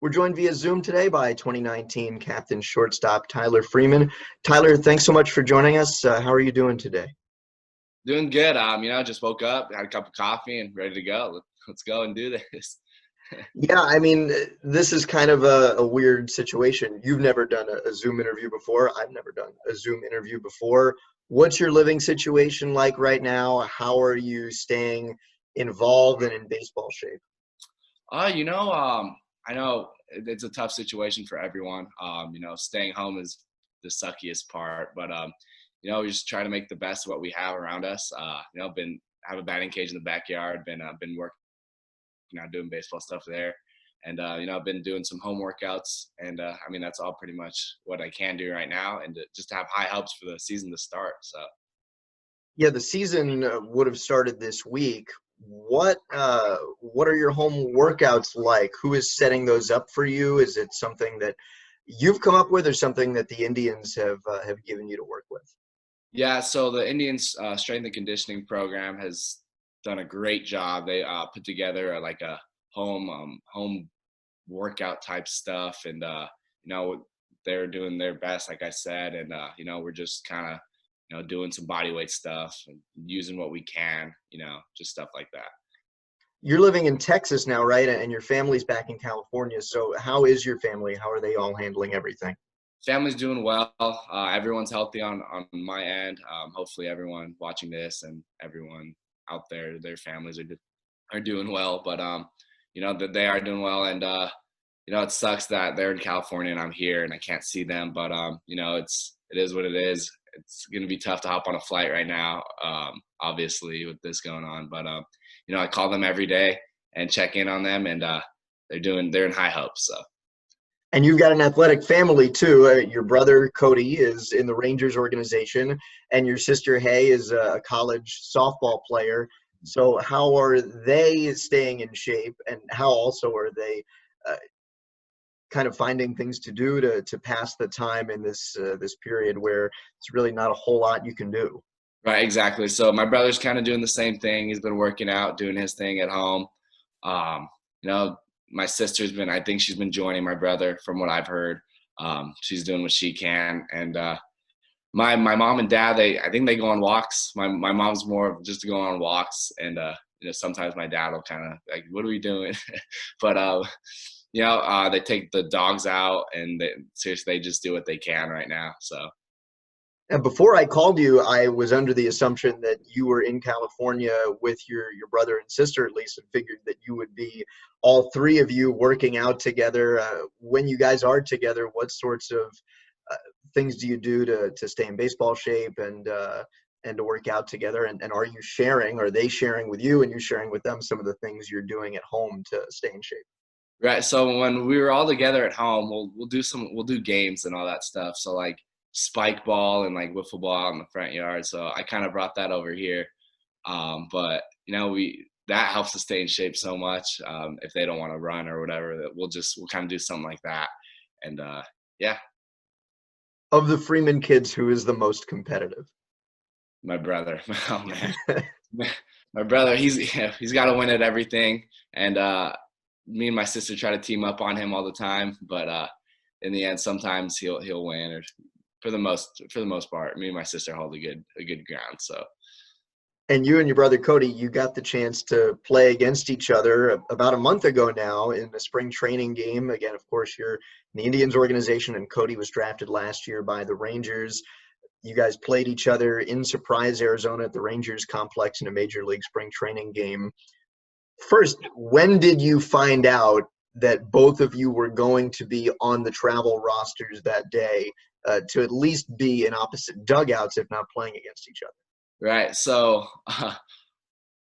We're joined via Zoom today by 2019 captain shortstop Tyler Freeman. Tyler, thanks so much for joining us. How are you doing today? Doing good. Just woke up, had a cup of coffee, and ready to go. Let's go and do this. Yeah, this is kind of a weird situation. You've never done a Zoom interview before. I've never done a Zoom interview before. What's your living situation like right now? How are you staying involved and in baseball shape? I know it's a tough situation for everyone. Staying home is the suckiest part, but we just try to make the best of what we have around us. Been have a batting cage in the backyard. Been working out doing baseball stuff there, and I've been doing some home workouts, and that's all pretty much what I can do right now, and just to have high hopes for the season to start. So. Yeah, the season would have started this week. What are your home workouts like? Who is setting those up for you? Is it something that you've come up with, or something that the Indians have given you to work with? Yeah, so the Indians strength and conditioning program has done a great job. They put together like a home workout type stuff, and they're doing their best, like I said, and we're just kind of doing some body weight stuff and using what we can, just stuff like that. You're living in Texas now, right? And your family's back in California. So how is your family? How are they all handling everything? Family's doing well. Everyone's healthy on my end. Hopefully everyone watching this and everyone out there, their families are doing well, but that they are doing well. And it sucks that they're in California and I'm here and I can't see them, but it is what it is. It's going to be tough to hop on a flight right now, obviously with this going on, but I call them every day and check in on them, and they're in high hopes. So. And you've got an athletic family too. Your brother Cody is in the Rangers organization, and your sister Hay is a college softball player. So how are they staying in shape, and how also are they kind of finding things to do to pass the time in this period where it's really not a whole lot you can do? Right, exactly. So my brother's kind of doing the same thing. He's been working out, doing his thing at home. Um, my sister's I think she's been joining my brother from what I've heard. She's doing what she can. And my mom and dad, I think they go on walks. My mom's more of just to go on walks. And, sometimes my dad will kind of like, what are we doing? But, they take the dogs out, and seriously, they just do what they can right now. So. And before I called you, I was under the assumption that you were in California with your brother and sister, at least, and figured that you would be all three of you working out together. When you guys are together, what sorts of uh, things do you do to stay in baseball shape and to work out together? And are you sharing? Are they sharing with you, and you sharing with them some of the things you're doing at home to stay in shape? Right. So when we were all together at home, we'll do games and all that stuff. So like spike ball and like wiffle ball out in the front yard. So I kind of brought that over here. But that helps us stay in shape so much. If they don't want to run or whatever, that we'll kind of do something like that. And yeah. Of the Freeman kids, who is the most competitive? My brother. Oh man. My brother, he's got to win at everything. And me and my sister try to team up on him all the time, but in the end, sometimes he'll win, or for the most part, me and my sister hold a good ground. So. And you and your brother Cody, you got the chance to play against each other about a month ago now in the spring training game. Again, of course, you're in the Indians organization, and Cody was drafted last year by the Rangers. You guys played each other in Surprise, Arizona at the Rangers complex in a major league spring training game. First, when did you find out that both of you were going to be on the travel rosters that day, to at least be in opposite dugouts, if not playing against each other? Right. So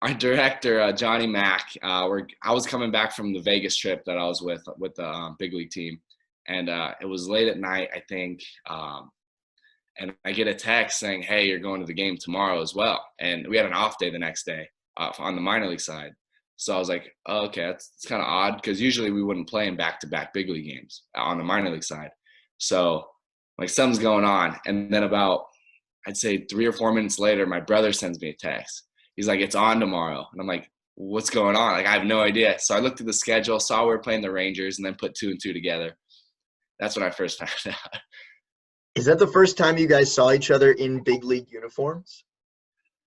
our director, Johnny Mack, I was coming back from the Vegas trip that I was with the big league team, and it was late at night, I think, and I get a text saying, "Hey, you're going to the game tomorrow as well." And we had an off day the next day on the minor league side. So I was like, oh, okay, it's kind of odd, because usually we wouldn't play in back-to-back big league games on the minor league side. So like something's going on, and then about I'd say 3 or 4 minutes later, my brother sends me a text. He's like, "It's on tomorrow." And I'm like, what's going on? Like, I have no idea. So I looked at the schedule, saw we were playing the Rangers, and then put two and two together. That's when I first found out. Is that the first time you guys saw each other in big league uniforms?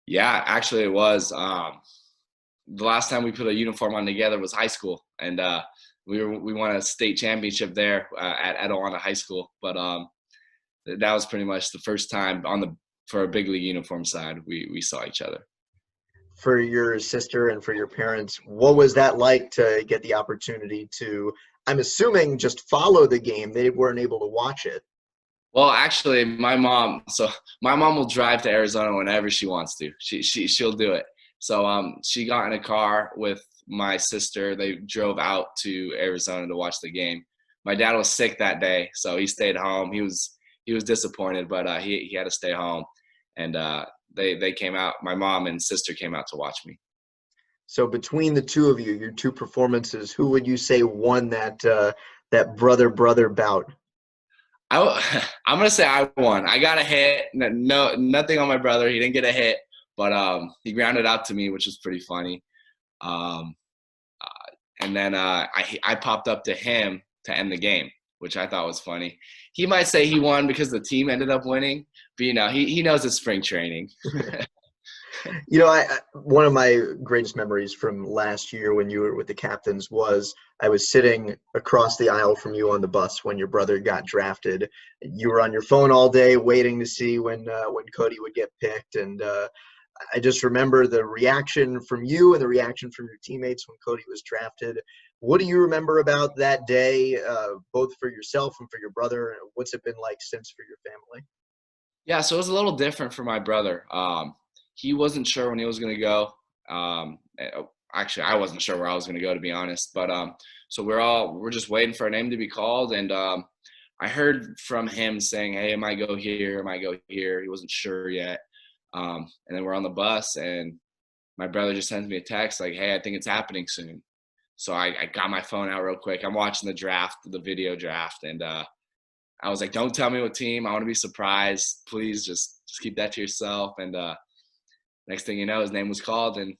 Yeah, actually it was. The last time we put a uniform on together was high school, and we won a state championship there at Etowah High School. But that was pretty much the first time for a big league uniform side we saw each other. For your sister and for your parents, what was that like to get the opportunity to, I'm assuming, just follow the game? They weren't able to watch it. Well, actually, my mom will drive to Arizona whenever she wants to. She'll do it. So she got in a car with my sister. They drove out to Arizona to watch the game. My dad was sick that day, so he stayed home. He was disappointed, but he had to stay home. And they came out. My mom and sister came out to watch me. So between the two of you, your two performances, who would you say won that brother bout? I'm gonna say I won. I got a hit. No, nothing on my brother. He didn't get a hit, but he grounded out to me, which was pretty funny. Um, and then I popped up to him to end the game, which I thought was funny. He might say he won because the team ended up winning, but he knows it's spring training. One of my greatest memories from last year when you were with the Captains was I was sitting across the aisle from you on the bus when your brother got drafted. You were on your phone all day waiting to see when Cody would get picked, and I just remember the reaction from you and the reaction from your teammates when Cody was drafted. What do you remember about that day, both for yourself and for your brother? What's it been like since for your family? Yeah, so it was a little different for my brother. He wasn't sure when he was going to go. Actually, I wasn't sure where I was going to go, to be honest. But so we're just waiting for a name to be called, and I heard from him saying, "Hey, I might go here, I might go here." He wasn't sure yet. And then we're on the bus, and my brother just sends me a text like, "Hey, I think it's happening soon." So I got my phone out real quick. I'm watching the video draft, and I was like, "Don't tell me what team. I want to be surprised. Please, just keep that to yourself." And next thing you know, his name was called, and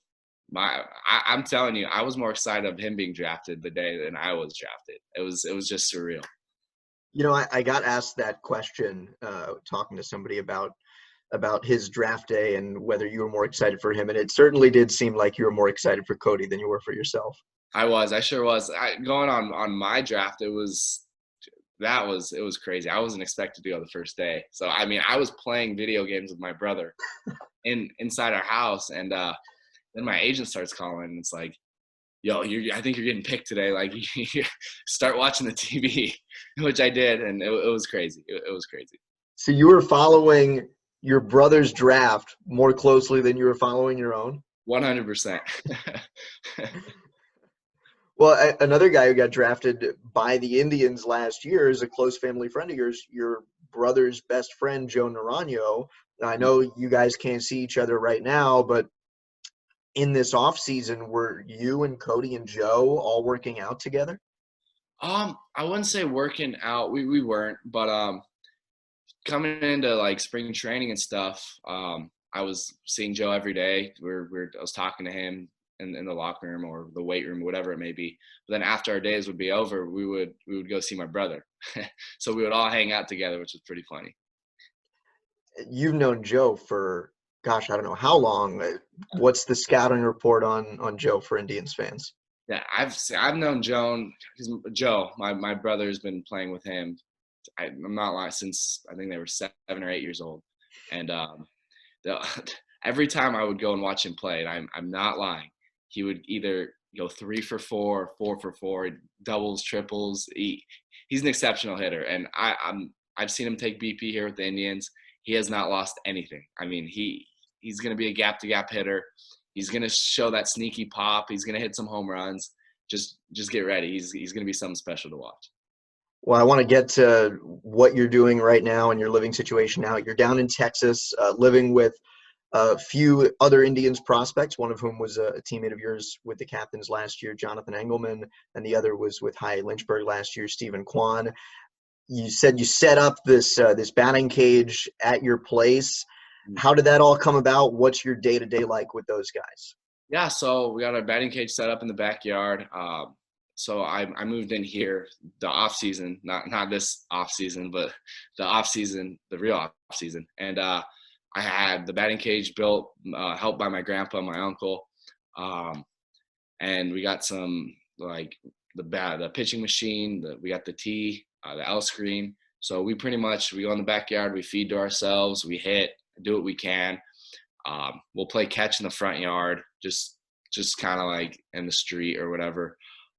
I'm telling you, I was more excited of him being drafted the day than I was drafted. It was just surreal. I got asked that question talking to somebody about his draft day and whether you were more excited for him, and it certainly did seem like you were more excited for Cody than you were for yourself. I sure was. Going on my draft, it was crazy. I wasn't expected to go the first day. So I mean, I was playing video games with my brother inside our house, and then my agent starts calling, and it's like, "Yo, I think you're getting picked today. Like, start watching the TV," which I did, and it was crazy. It was crazy. So you were following your brother's draft more closely than you were following your own? 100%. Well, another guy who got drafted by the Indians last year is a close family friend of yours, your brother's best friend, Joe Naranjo. I know you guys can't see each other right now, but in this offseason, were you and Cody and Joe all working out together? I wouldn't say working out. We weren't, but coming into like spring training and stuff, I was seeing Joe every day. I was talking to him in the locker room or the weight room, whatever it may be. But then after our days would be over, we would go see my brother. So we would all hang out together, which was pretty funny. You've known Joe for, gosh, I don't know how long. What's the scouting report on Joe for Indians fans? Yeah, I've known Joe. My brother's been playing with him. I'm not lying, since I think they were 7 or 8 years old, and the, every time I would go and watch him play, and I'm not lying, he would either go 3 for 4, 4 for 4, doubles, triples. He's an exceptional hitter, and I've seen him take BP here with the Indians. He has not lost anything. I mean, he's going to be a gap-to-gap hitter. He's going to show that sneaky pop. He's going to hit some home runs. Just get ready. He's going to be something special to watch. Well, I want to get to what you're doing right now and your living situation now. You're down in Texas, living with a few other Indians prospects, one of whom was a teammate of yours with the Captains last year, Jonathan Engelman, and the other was with High Lynchburg last year, Stephen Kwan. You said you set up this batting cage at your place. How did that all come about? What's your day-to-day like with those guys? Yeah, so we got our batting cage set up in the backyard. So I moved in here the off season, not this off season, but the off season, the real off season. And I had the batting cage built, helped by my grandpa, and my uncle, um, and we got some like the pitching machine. We got the tee, the L screen. So we go in the backyard, we feed to ourselves, we hit, do what we can. We'll play catch in the front yard, just kind of like in the street or whatever.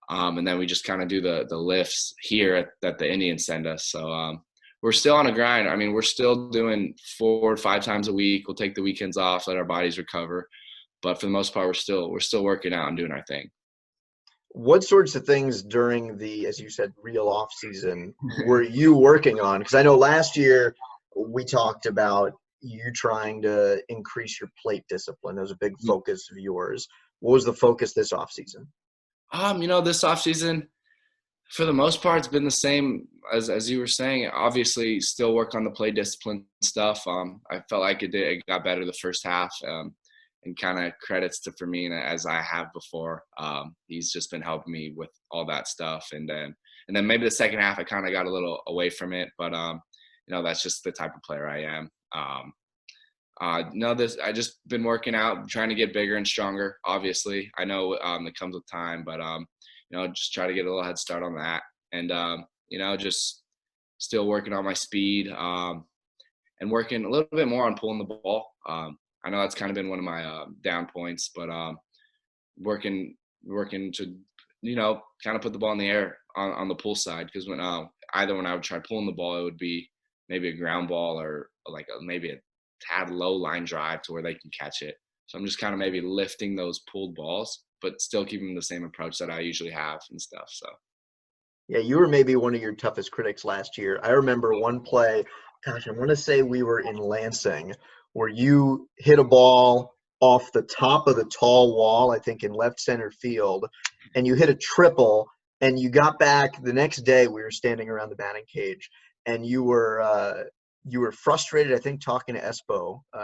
And then we just kind of do the lifts here that the Indians send us. So we're still on a grind. I mean, we're still doing 4 or 5 times a week. We'll take the weekends off, let our bodies recover. But for the most part, we're still working out and doing our thing. What sorts of things during the, as you said, real off season were you working on? Because I know last year we talked about you trying to increase your plate discipline. That was a big focus of yours. What was the focus this off season? This off season, for the most part, it's been the same as you were saying. Obviously, still work on the play discipline stuff. I felt like it got better the first half, and kind of credits to Fermin as I have before. He's just been helping me with all that stuff, and then maybe the second half I kind of got a little away from it, but that's just the type of player I am. No, this I just been working out, trying to get bigger and stronger. Obviously, I know it comes with time, but just try to get a little head start on that, and just still working on my speed, and working a little bit more on pulling the ball. I know that's kind of been one of my down points, but working to kind of put the ball in the air on the pull side, because when I would try pulling the ball, it would be maybe a ground ball or like maybe a tad low line drive to where they can catch it. So I'm just kind of maybe lifting those pulled balls, but still keeping the same approach that I usually have and stuff. So Yeah, you were maybe one of your toughest critics last year. I remember one play, gosh, I want to say we were in Lansing, where you hit a ball off the top of the tall wall, I think in left center field, and you hit a triple, and you got back the next day. We were standing around the batting cage, and you were frustrated, I think, talking to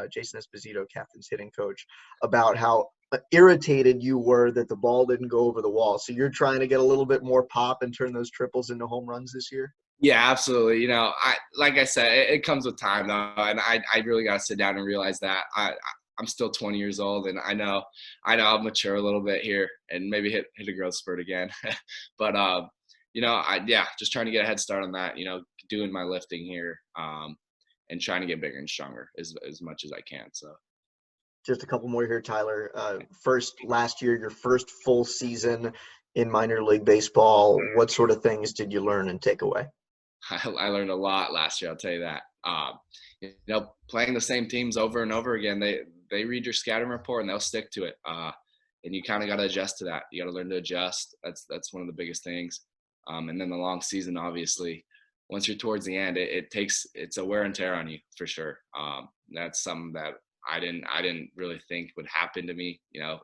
Jason Esposito, captain's hitting coach, about how irritated you were that the ball didn't go over the wall. So you're trying to get a little bit more pop and turn those triples into home runs this year? yeah, absolutely. Like I said, it comes with time though, and I really got to sit down and realize that I'm still 20 years old, and I know I'll mature a little bit here and maybe hit a growth spurt again. But just trying to get a head start on that. Doing my lifting here, and trying to get bigger and stronger as much as I can. So Just a couple more here, Tyler. Last year, your first full season in minor league baseball. What sort of things did you learn and take away? I learned a lot last year. I'll tell you that. Playing the same teams over and over again, they read your scouting report and they'll stick to it. And you kind of got to adjust to that. You got to learn to adjust. That's one of the biggest things. And then the long season, obviously, once you're towards the end, it's a wear and tear on you for sure. That's something that I didn't really think would happen to me.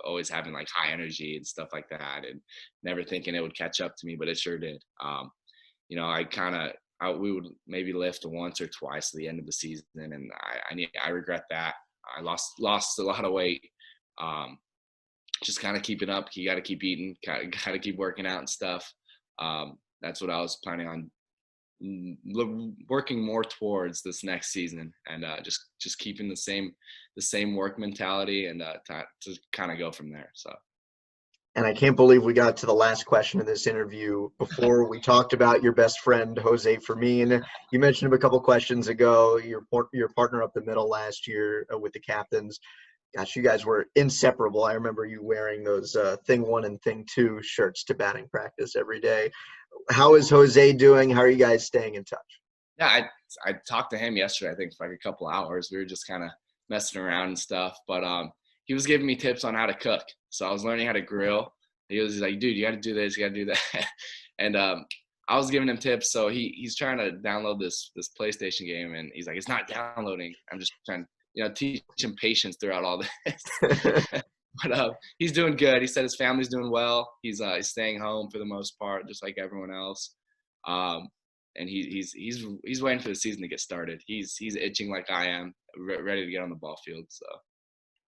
Always having like high energy and stuff like that, and never thinking it would catch up to me, but it sure did. We would maybe lift once or twice at the end of the season, and I regret that. I lost a lot of weight. Just kind of keeping up. You got to keep eating. Got to keep working out and stuff. That's what I was planning on working more towards this next season, and just keeping the same work mentality, and to kind of go from there. So. And I can't believe we got to the last question of this interview before we talked about your best friend, Jose Fermin. You mentioned him a couple questions ago, your partner up the middle last year with the Captains. Gosh, you guys were inseparable. I remember you wearing those Thing 1 and Thing 2 shirts to batting practice every day. How is Jose doing? How are you guys staying in touch? Yeah, I talked to him yesterday, I think for like a couple hours. We were just kind of messing around and stuff, but he was giving me tips on how to cook. So I was learning how to grill. He was like, dude, you got to do this, you got to do that. And I was giving him tips. So he's trying to download this PlayStation game, and he's like, it's not downloading. I'm just trying to teach him patience throughout all this. But he's doing good. He said his family's doing well. He's staying home for the most part, just like everyone else. And he's waiting for the season to get started. He's itching like I am, ready to get on the ball field. So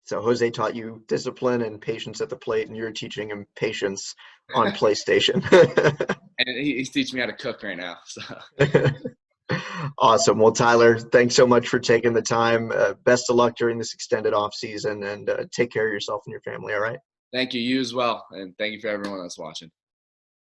So Jose taught you discipline and patience at the plate, and you're teaching him patience on PlayStation. And he's teaching me how to cook right now. So Awesome. Well, Tyler, thanks so much for taking the time. Best of luck during this extended off season, and take care of yourself and your family. All right. thank you. You as well. And thank you for everyone that's watching.